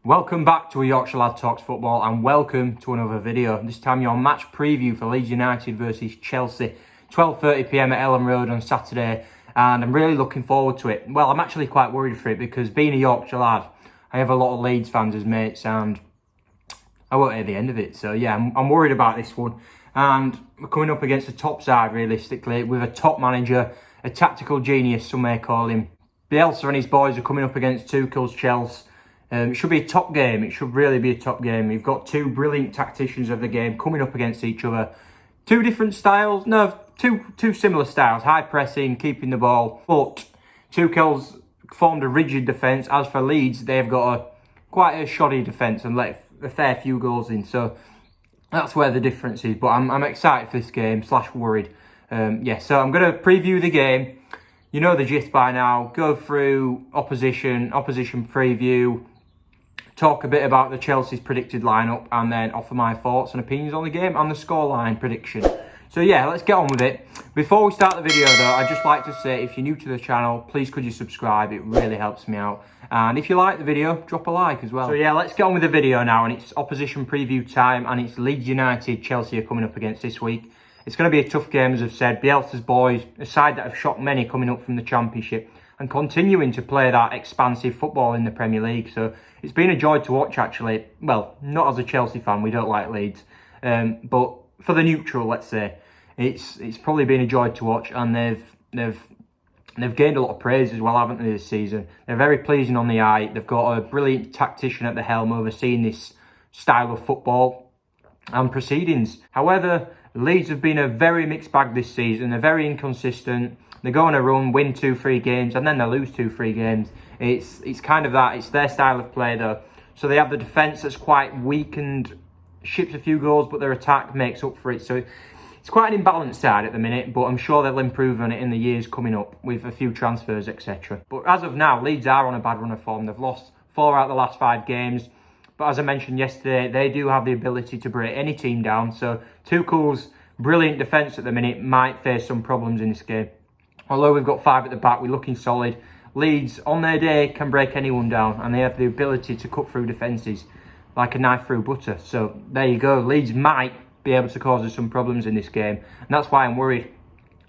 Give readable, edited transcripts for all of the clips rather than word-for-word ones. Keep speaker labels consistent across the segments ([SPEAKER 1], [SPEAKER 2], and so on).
[SPEAKER 1] Welcome back to a Yorkshire Lad Talks Football and welcome to another video. This time your match preview for Leeds United versus Chelsea. 12:30pm at Ellen Road on Saturday, and I'm really looking forward to it. Well, I'm actually quite worried for it because being a Yorkshire lad, I have a lot of Leeds fans as mates and I won't hear the end of it. So yeah, I'm worried about this one. And we're coming up against a top side realistically with a top manager, a tactical genius some may call him. Bielsa and his boys are coming up against Tuchel's Chelsea. It should be a top game. It should really be a top game. We've got two brilliant tacticians of the game coming up against each other. Two different styles. No, two similar styles. High pressing, keeping the ball. But Tuchel's formed a rigid defence. As for Leeds, they've got quite a shoddy defence and let a fair few goals in. So that's where the difference is. But I'm excited for this game, / worried. So I'm going to preview the game. You know the gist by now. Go through opposition preview. Talk a bit about the Chelsea's predicted lineup and then offer my thoughts and opinions on the game and the scoreline prediction. So yeah, let's get on with it. Before we start the video though, I'd just like to say if you're new to the channel, please could you subscribe? It really helps me out. And if you like the video, drop a like as well. So yeah, let's get on with the video now, and it's opposition preview time, and it's Leeds United, Chelsea are coming up against this week. It's going to be a tough game, as I've said. Bielsa's boys, a side that have shocked many coming up from the Championship and continuing to play that expansive football in the Premier League. So it's been a joy to watch, actually. Well, not as a Chelsea fan, we don't like Leeds. But for the neutral, let's say, it's probably been a joy to watch, and they've gained a lot of praise as well, haven't they, this season? They're very pleasing on the eye. They've got a brilliant tactician at the helm overseeing this style of football and proceedings. However, Leeds have been a very mixed bag this season. They're very inconsistent. They go on a run, win 2-3 games, and then they lose 2-3 games. It's kind of that. It's their style of play, though. So they have the defence that's quite weak and ships a few goals, but their attack makes up for it. So it's quite an imbalanced side at the minute, but I'm sure they'll improve on it in the years coming up with a few transfers, etc. But as of now, Leeds are on a bad run of form. They've lost 4 out of the last 5 games. But as I mentioned yesterday, they do have the ability to break any team down. So Tuchel's brilliant defence at the minute might face some problems in this game. Although we've got 5 at the back, we're looking solid. Leeds, on their day, can break anyone down, and they have the ability to cut through defences like a knife through butter. So there you go. Leeds might be able to cause us some problems in this game, and that's why I'm worried.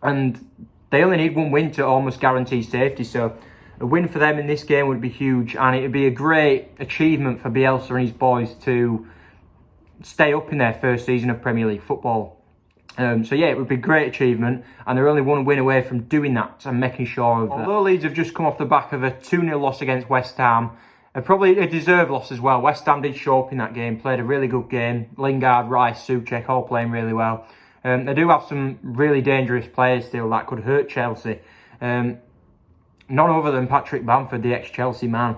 [SPEAKER 1] And they only need 1 win to almost guarantee safety, so a win for them in this game would be huge, and it would be a great achievement for Bielsa and his boys to stay up in their first season of Premier League football. So yeah, it would be a great achievement, and they're only 1 win away from doing that and making sure of that. Although Leeds have just come off the back of a 2-0 loss against West Ham, probably a deserved loss as well. West Ham did show up in that game, played a really good game. Lingard, Rice, Souček all playing really well. They do have some really dangerous players still that could hurt Chelsea. None other than Patrick Bamford, the ex-Chelsea man.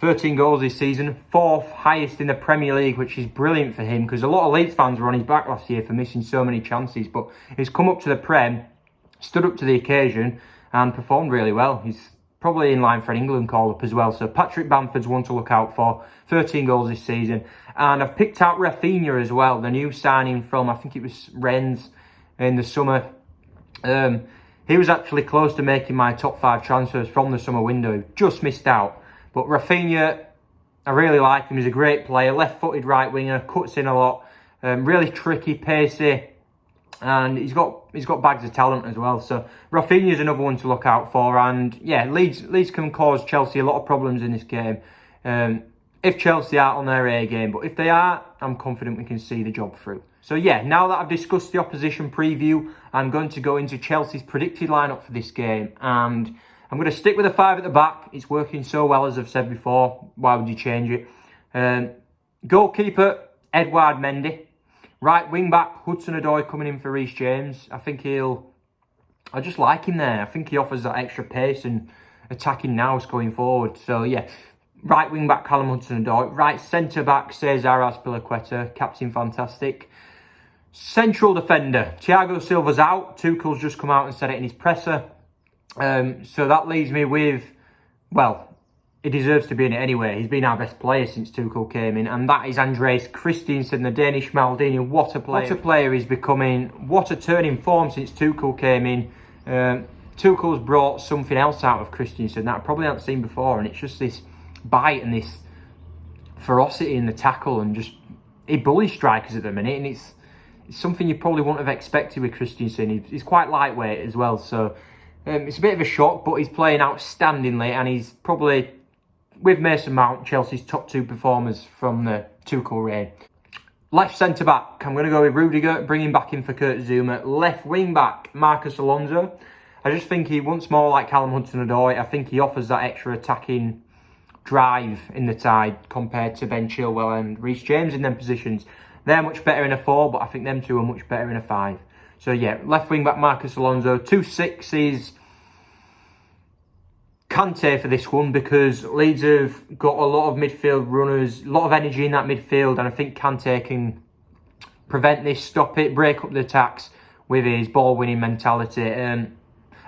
[SPEAKER 1] 13 goals this season, 4th highest in the Premier League, which is brilliant for him because a lot of Leeds fans were on his back last year for missing so many chances. But he's come up to the Prem, stood up to the occasion and performed really well. He's probably in line for an England call-up as well. So Patrick Bamford's one to look out for. 13 goals this season. And I've picked out Rafinha as well, the new signing from, I think it was Rennes in the summer. He was actually close to making my top 5 transfers from the summer window. Just missed out. But Rafinha, I really like him. He's a great player. Left-footed right winger, cuts in a lot. Really tricky, pacey. And he's got bags of talent as well. So Rafinha's another one to look out for. And yeah, Leeds can cause Chelsea a lot of problems in this game. If Chelsea aren't on their A game. But if they are, I'm confident we can see the job through. So yeah, now that I've discussed the opposition preview, I'm going to go into Chelsea's predicted lineup for this game. And I'm going to stick with the 5 at the back. It's working so well, as I've said before. Why would you change it? Goalkeeper, Edouard Mendy. Right wing back, Hudson-Odoi coming in for Reece James. I just like him there. I think he offers that extra pace and attacking nous going forward. So yeah, right wing back, Callum Hudson-Odoi. Right centre back, Cesar Azpilicueta. Captain fantastic. Central defender, Thiago Silva's out. Tuchel's just come out and said it in his presser. So that leaves me with, well, he deserves to be in it anyway. He's been our best player since Tuchel came in, and that is Andreas Christensen, the Danish Maldini. What a player. What a player he's becoming. What a turn in form since Tuchel came in. Tuchel's brought something else out of Christensen that I probably haven't seen before, and it's just this bite and this ferocity in the tackle, and just he bullies strikers at the minute, and it's something you probably wouldn't have expected with Christensen. He's quite lightweight as well, so it's a bit of a shock, but he's playing outstandingly, and he's probably, with Mason Mount, Chelsea's top 2 performers from the Tuchel reign. Left centre-back, I'm going to go with Rudiger, bring him back in for Kurt Zouma. Left wing-back, Marcus Alonso. I just think he, once more like Callum Hudson-Odoi, I think he offers that extra attacking drive in the side compared to Ben Chilwell and Reece James in them positions. They're much better in a 4, but I think them two are much better in a 5. So yeah, left wing-back Marcus Alonso. 2-6 Kante for this one, because Leeds have got a lot of midfield runners, a lot of energy in that midfield, and I think Kante can prevent this, stop it, break up the attacks with his ball-winning mentality. And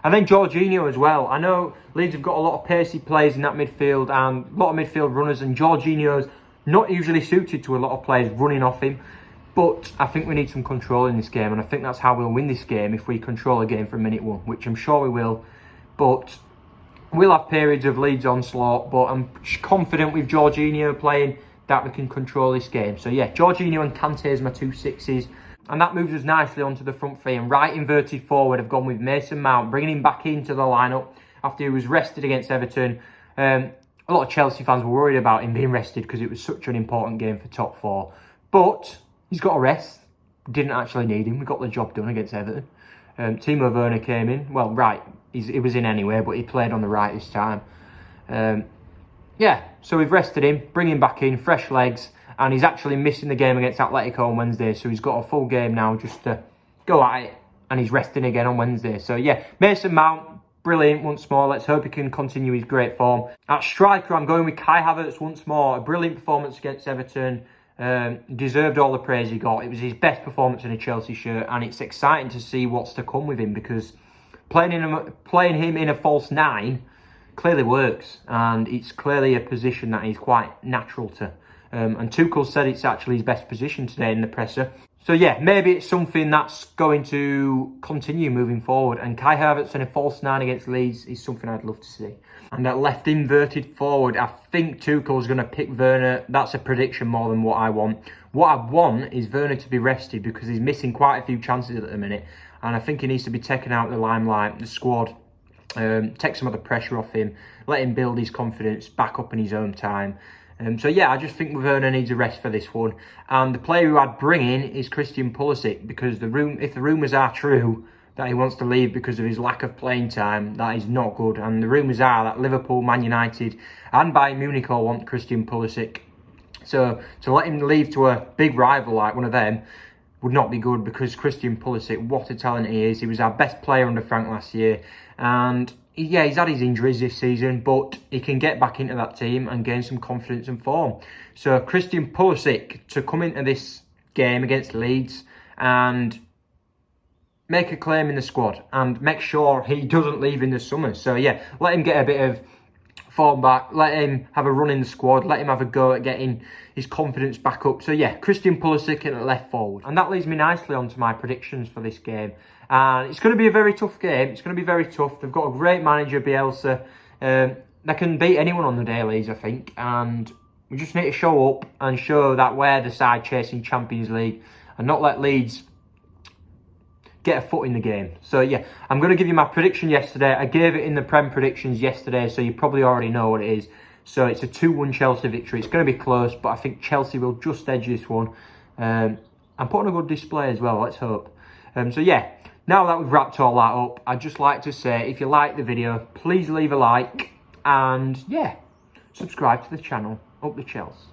[SPEAKER 1] then Jorginho as well. I know Leeds have got a lot of pacey players in that midfield and a lot of midfield runners, and Jorginho's not usually suited to a lot of players running off him. But I think we need some control in this game, and I think that's how we'll win this game, if we control a game from minute 1, which I'm sure we will. But we'll have periods of Leeds onslaught, but I'm confident with Jorginho playing that we can control this game. So yeah, Jorginho and Kante is my 2-6s. And that moves us nicely onto the front 3. And right inverted forward, I've gone with Mason Mount, bringing him back into the lineup after he was rested against Everton. A lot of Chelsea fans were worried about him being rested because it was such an important game for top 4. But he's got a rest. Didn't actually need him. We got the job done against Everton. Timo Werner came in. Well, right, he was in anyway, but he played on the right this time. Yeah, so we've rested him, bring him back in, fresh legs, and he's actually missing the game against Atletico on Wednesday, so he's got a full game now just to go at it, and he's resting again on Wednesday. So yeah, Mason Mount, brilliant once more. Let's hope he can continue his great form. At striker, I'm going with Kai Havertz once more. A brilliant performance against Everton. Deserved all the praise he got. It was his best performance in a Chelsea shirt, and it's exciting to see what's to come with him, because playing him in a false 9 clearly works, and it's clearly a position that he's quite natural to. And Tuchel said it's actually his best position today in the presser. So yeah, maybe it's something that's going to continue moving forward. And Kai Havertz in a false 9 against Leeds is something I'd love to see. And at left inverted forward, I think Tuchel's going to pick Werner. That's a prediction more than what I want. What I want is Werner to be rested, because he's missing quite a few chances at the minute. And I think he needs to be taken out of the limelight, the squad. Take some of the pressure off him. Let him build his confidence back up in his own time. So yeah, I just think Werner needs a rest for this one. And the player who I'd bring in is Christian Pulisic, because if the rumours are true that he wants to leave because of his lack of playing time, that is not good. And the rumours are that Liverpool, Man United and Bayern Munich all want Christian Pulisic. So to let him leave to a big rival like one of them would not be good, because Christian Pulisic, what a talent he is. He was our best player under Frank last year. And yeah, he's had his injuries this season, but he can get back into that team and gain some confidence and form. So Christian Pulisic to come into this game against Leeds and make a claim in the squad and make sure he doesn't leave in the summer. So yeah, let him get a bit of form back, let him have a run in the squad, let him have a go at getting his confidence back up. So yeah, Christian Pulisic at left forward. And that leads me nicely onto my predictions for this game. And it's going to be a very tough game. It's going to be very tough. They've got a great manager, Bielsa. They can beat anyone on the day, Leeds, I think. And we just need to show up and show that we're the side chasing Champions League and not let Leeds get a foot in the game. So yeah, I'm going to give you my prediction yesterday. I gave it in the Prem predictions yesterday, so you probably already know what it is. So it's a 2-1 Chelsea victory. It's going to be close, but I think Chelsea will just edge this one. I'm putting a good display as well, let's hope. So yeah, now that we've wrapped all that up, I'd just like to say, if you like the video, please leave a like. And yeah, subscribe to the channel. Up the Chelsea.